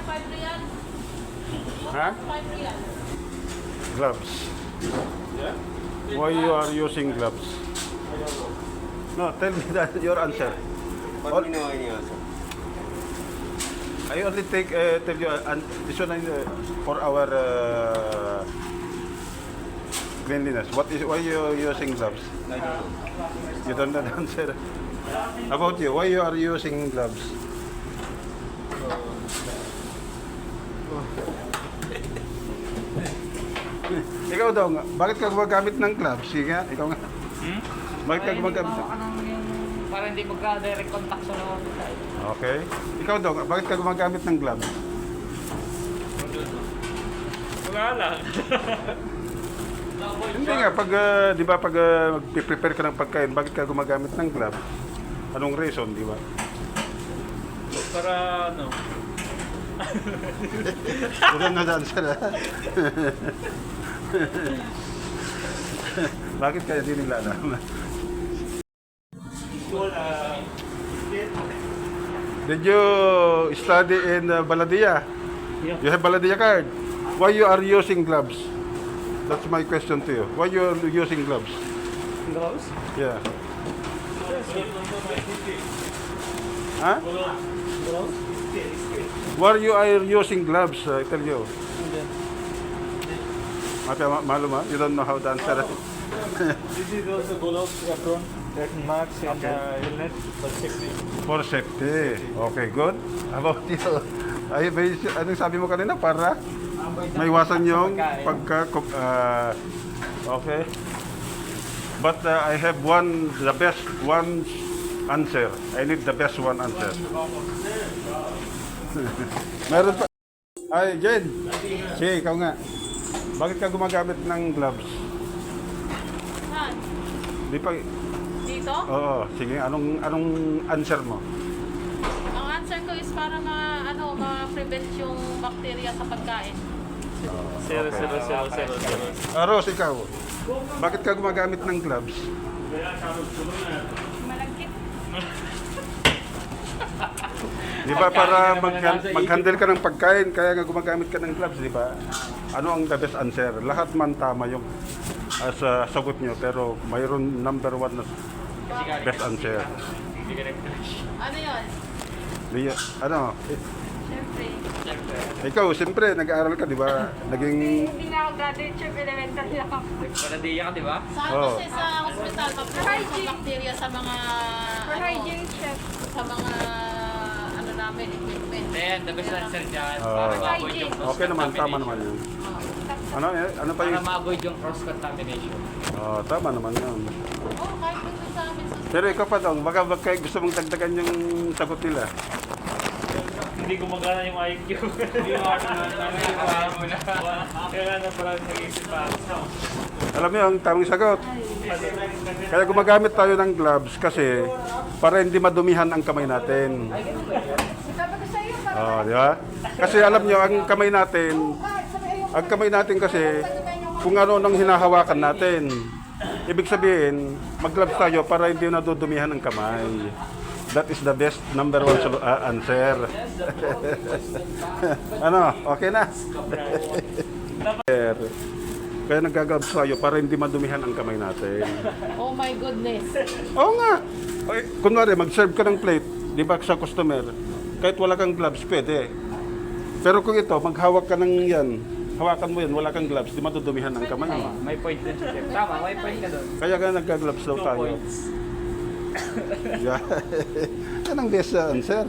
5 real. Huh? 5 real. Gloves. Yeah? Why you are using gloves? I don't know. No, tell me that your answer. But All- we know any answer. I only tell you, this one for our cleanliness. Why you using gloves? I don't know. You don't know the answer. About you, why you are using gloves? Ikaw daw nga, bakit ka gumagamit ng gloves? Sige nga, ikaw nga. Bakit ka gumagamit? Para hindi magka-direct contact sa loob. Okay. Ikaw daw nga, bakit ka gumagamit ng gloves? Wala lang. Hindi nga, pag, di ba, pag magpiprepare ka ng pagkain, bakit ka gumagamit ng gloves? Anong reason, di ba? Para ano? Wala na the answer, ha? Bakit kaya di nila alam? Did you study in Baladia? Yeah. You have Baladia card? Why you are using gloves? That's my question to you. Why you are using gloves? Gloves? Yeah. Huh? Gloves? Why you are using gloves? I tell you. Hindi. Malum ha? You don't know how to answer it. This is also gloves, apron, that marks and Okay. helmet for safety. For safety. Okay, good. How about you? Ay, anong sabi mo kanina? Para maiwasan yung okay. But I have the best one answer. I need the best one answer. Meron pa. Ay, Jen. Sige, ikaw nga. Bakit ka gumagamit ng gloves? Saan? Di pa. Dito? Oo, sige. Anong answer mo? Ang answer ko is para ma-prevent yung bacteria sa pagkain. Zero. Rose, ikaw. Bakit ka gumagamit ng gloves? Malagkit. Di ba para mag-handle ka ng pagkain, kaya nga gumagamit ka ng gloves, di ba? Ano ang the best answer? Lahat man tama yung sagot nyo, pero mayroon number one na best answer. Ano yun? Ano? Siyempre. Ikaw, siyempre, nag-aaral ka, di ba? Naging... Hindi na ako graduate, chef, elementary ako. Nagpaladiya ka, di ba? Sa Oo. kasi sa hospital, mag-prevent ng bacteria sa mga hygiene, chef. sa mga namin, equipment. Then, the best answer dyan, Oo. para ma-avoid yung Okay naman, tama naman yun. Ano pa Para yung... ma-avoid yung cross-contamination. Oh, tama naman yun. Oo, kahit dito sa amin sa Pero ikaw pa daw, baka gusto mong dagdagan yung sagot nila. Hindi gumagana yung IQ. Hindi Kaya na parang nag-isip pa. Alam mo yung tamang sagot. Kaya gumagamit tayo ng gloves kasi para hindi madumihan ang kamay natin. Oh, di ba? Kasi alam nyo, ang kamay natin kasi kung ano nang hinahawakan natin. Ibig sabihin, mag-gloves tayo para hindi nadudumihan ang kamay. That is the best number one answer. Ano? Okay na? Kaya nag-gloves tayo para hindi madumihan ang kamay natin. Oh my goodness. Oo nga. Okay, kunwari, mag-serve ka ng plate, di ba, sa customer, kahit wala kang gloves, pwede. Pero kung ito, maghawak ka ng yan, hawakan mo yan, wala kang gloves, di matudumihan ang kamay mo. May point din siya. Tama, may point ka doon. Kaya ka nagka-gloves daw tayo. Yeah. Yan ang best answer.